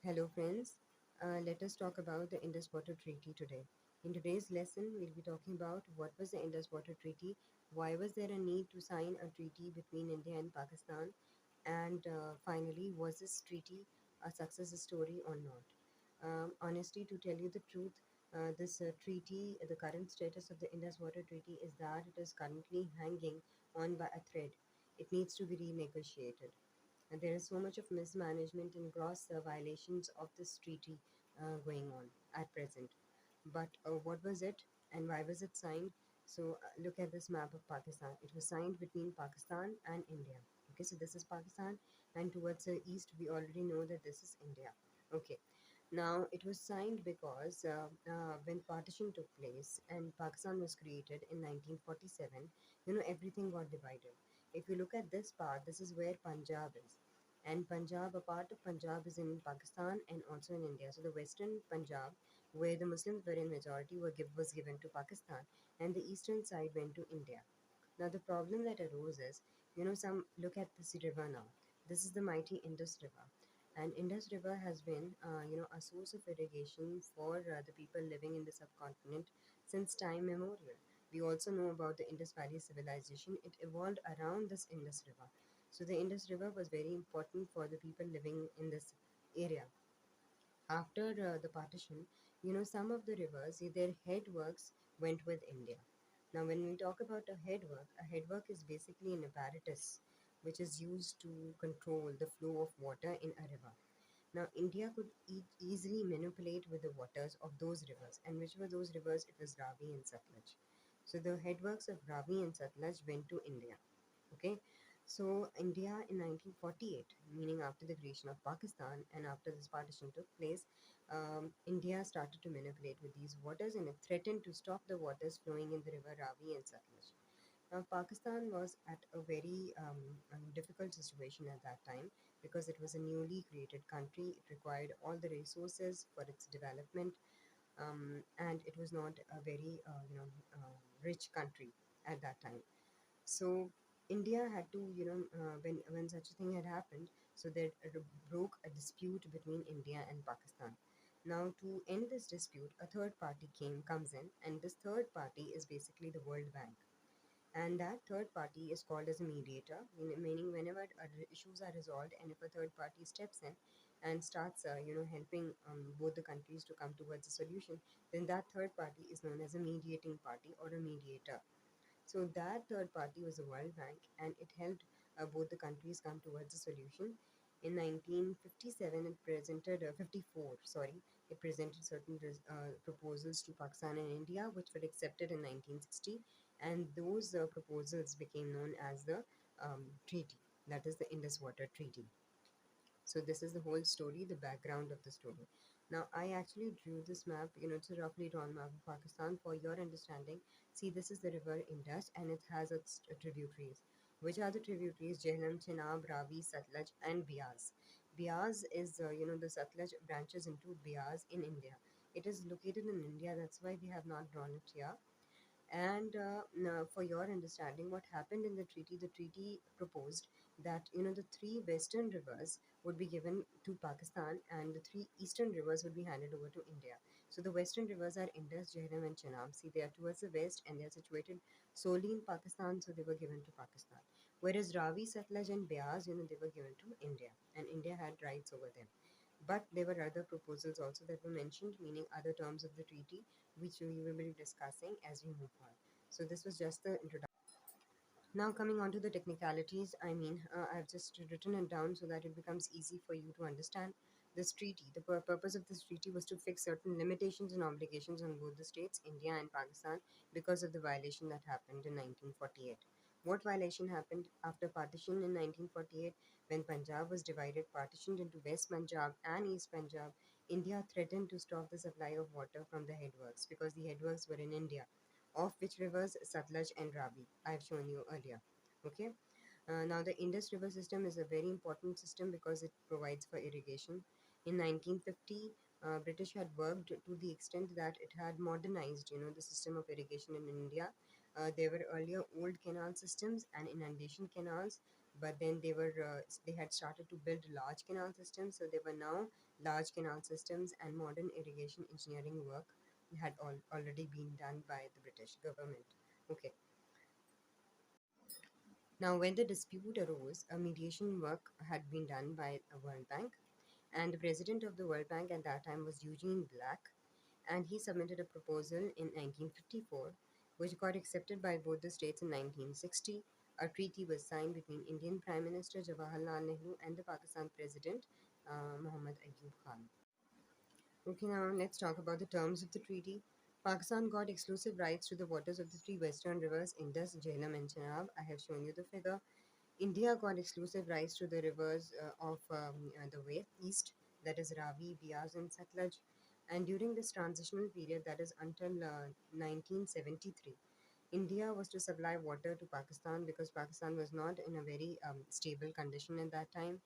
Hello, friends. Let us talk about the Indus Water Treaty today. In today's lesson, we'll be talking about what was the Indus Water Treaty, why was there a need to sign a treaty between India and Pakistan, and finally, was this treaty a success story or not? Honestly, to tell you the truth, this treaty, the current status of the Indus Water Treaty is that it is currently hanging on by a thread. It needs to be renegotiated. And there is so much of mismanagement and gross violations of this treaty going on at present. But what was it and why was it signed? So look at this map of Pakistan. It was signed between Pakistan and India. Okay, so this is Pakistan, and towards the east, we already know that this is India. Okay, now it was signed because when partition took place and Pakistan was created in 1947, everything got divided. If you look at this part, this is where Punjab is. And Punjab, a part of Punjab is in Pakistan and also in India. So the western Punjab, where the Muslims were in majority, was given to Pakistan, and the eastern side went to India. Now the problem that arose is, some look at this river now. This is the mighty Indus River, and Indus River has been, a source of irrigation for the people living in the subcontinent since time memorial. We also know about the Indus Valley civilization. It evolved around this Indus River. So the Indus River was very important for the people living in this area. After the partition, some of the rivers, their headworks went with India. Now, when we talk about a headwork is basically an apparatus which is used to control the flow of water in a river. Now, India could easily manipulate with the waters of those rivers. And which were those rivers? It was Ravi and Satluj. So, the headworks of Ravi and Satluj went to India. Okay. So, India in 1948, meaning after the creation of Pakistan and after this partition took place, India started to manipulate with these waters and it threatened to stop the waters flowing in the river Ravi and Satluj. Now, Pakistan was at a very difficult situation at that time because it was a newly created country. It required all the resources for its development, and it was not a very, rich country at that time. So India had to, when such a thing had happened, so there broke a dispute between India and Pakistan. Now, to end this dispute, a third party comes in, and this third party is basically the World Bank, and that third party is called as a mediator, meaning whenever issues are resolved and if a third party steps in and starts helping both the countries to come towards a solution, then that third party is known as a mediating party or a mediator. So that third party was the World Bank, and it helped both the countries come towards a solution. In 1957, it presented 54. Sorry, it presented certain proposals to Pakistan and India, which were accepted in 1960, and those proposals became known as the treaty. That is the Indus Water Treaty. So this is the whole story, the background of the story. Now I actually drew this map, it's a roughly drawn map of Pakistan for your understanding. See, this is the river Indus and it has its tributaries. Which are the tributaries? Jhelum, Chenab, Ravi, Satluj and Beas. Beas is, the Satluj branches into Beas in India. It is located in India, that's why we have not drawn it here. And now, for your understanding, what happened in the treaty proposed that the three western rivers would be given to Pakistan, and the three eastern rivers would be handed over to India. So the western rivers are Indus, Jhelum, and Chenab. See, they are towards the west, and they are situated solely in Pakistan, so they were given to Pakistan. Whereas Ravi, Satluj, and Beas, they were given to India, and India had rights over them. But there were other proposals also that were mentioned, meaning other terms of the treaty, which we will be discussing as we move on. So this was just the introduction. Now coming on to the technicalities, I've just written it down so that it becomes easy for you to understand this treaty. The purpose of this treaty was to fix certain limitations and obligations on both the states, India and Pakistan, because of the violation that happened in 1948. What violation happened after partition in 1948? When Punjab was divided, partitioned into West Punjab and East Punjab, India threatened to stop the supply of water from the headworks because the headworks were in India, of which rivers Satluj and Ravi I have shown you earlier. Okay. Now the Indus River system is a very important system because it provides for irrigation. In 1950, British had worked to the extent that it had modernized, the system of irrigation in India. There were earlier old canal systems and inundation canals, but then they had started to build large canal systems. So there were now large canal systems, and modern irrigation engineering work had already been done by the British government. Okay. Now, when the dispute arose, a mediation work had been done by a World Bank, and the president of the World Bank at that time was Eugene Black, and he submitted a proposal in 1954, which got accepted by both the states in 1960. A treaty was signed between Indian Prime Minister Jawaharlal Nehru and the Pakistan President Muhammad Ayub Khan. Okay, now let's talk about the terms of the treaty. Pakistan got exclusive rights to the waters of the three western rivers Indus, Jhelum, and Chenab. I have shown you the figure. India got exclusive rights to the rivers of the east, that is Ravi, Bias, and Satluj. And during this transitional period, that is until 1973, India was to supply water to Pakistan because Pakistan was not in a very stable condition at that time.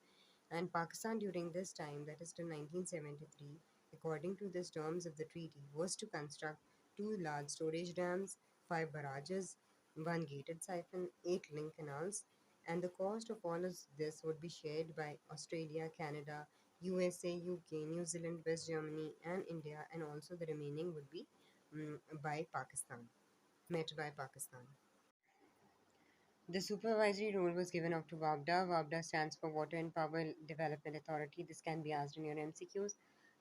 And Pakistan during this time, that is till 1973, according to the terms of the treaty, was to construct two large storage dams, five barrages, one gated siphon, eight link canals, and the cost of all of this would be shared by Australia, Canada, USA, UK, New Zealand, West Germany, and India, and also the remaining would be by Pakistan, met by Pakistan. The supervisory role was given up to WAPDA. WAPDA stands for Water and Power Development Authority. This can be asked in your MCQs.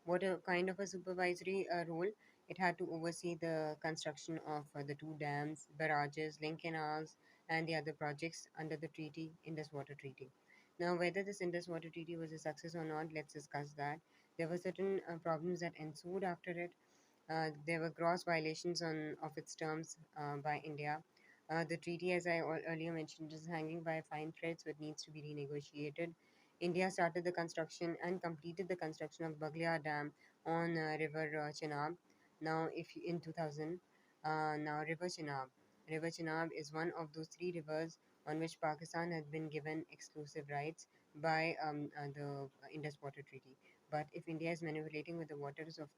What a kind of a supervisory role? It had to oversee the construction of the two dams, barrages, link canals, and the other projects under the treaty, Indus Water Treaty. Now, whether this Indus Water Treaty was a success or not, let's discuss that. There were certain problems that ensued after it. There were gross violations of its terms by India. The treaty, as I earlier mentioned, is hanging by fine threads, so it needs to be renegotiated. India started the construction and completed the construction of Baglia Dam on River Chenab. Now, if you, in 2000, now River Chenab is one of those three rivers on which Pakistan has been given exclusive rights by the Indus Water Treaty. But if India is manipulating with the waters of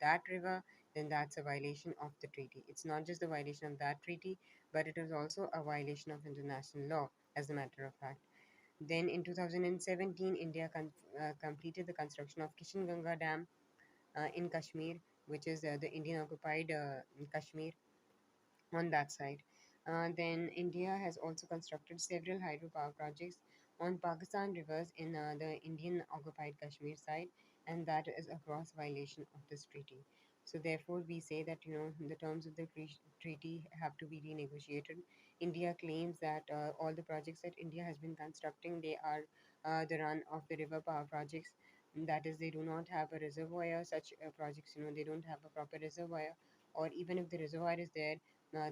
that river, then that's a violation of the treaty. It's not just the violation of that treaty, but it is also a violation of international law, as a matter of fact. Then in 2017, India completed the construction of Kishan Ganga Dam in Kashmir, which is the Indian occupied Kashmir on that side. Then India has also constructed several hydropower projects on Pakistan rivers in the Indian occupied Kashmir side, and that is a gross violation of this treaty. So therefore, we say that the terms of the treaty have to be renegotiated. India claims that all the projects that India has been constructing, they are the run of the river power projects. That is, they do not have a reservoir. Such projects, they don't have a proper reservoir, or even if the reservoir is there,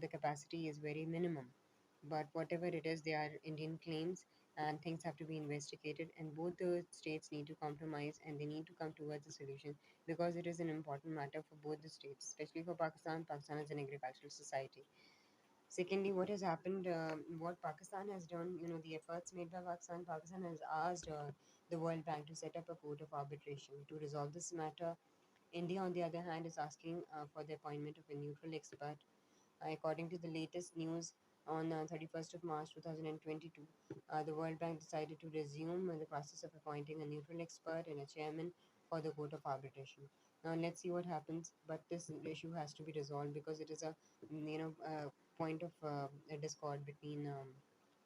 the capacity is very minimum. But whatever it is, they are Indian claims, and things have to be investigated. And both the states need to compromise, and they need to come towards a solution because it is an important matter for both the states, especially for Pakistan. Pakistan is an agricultural society. Secondly, what has happened, what Pakistan has done, the efforts made by Pakistan, Pakistan has asked the World Bank to set up a court of arbitration to resolve this matter. India, on the other hand, is asking for the appointment of a neutral expert. According to the latest news, on 31st of March 2022, the World Bank decided to resume the process of appointing a neutral expert and a chairman for the Court of Arbitration. Now, let's see what happens. But this issue has to be resolved because it is a point of a discord between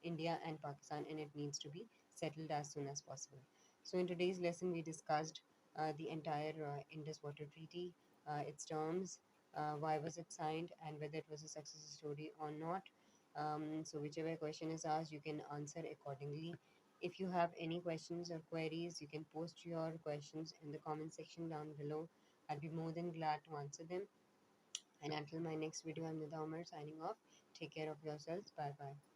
India and Pakistan, and it needs to be settled as soon as possible. So, in today's lesson, we discussed the entire Indus Water Treaty, its terms, why was it signed, and whether it was a success story or not. So whichever question is asked, you can answer accordingly. If you have any questions or queries, you can post your questions in the comment section down below. I'll be more than glad to answer them. And until my next video, I'm Nida Umar signing off. Take care of yourselves. Bye bye.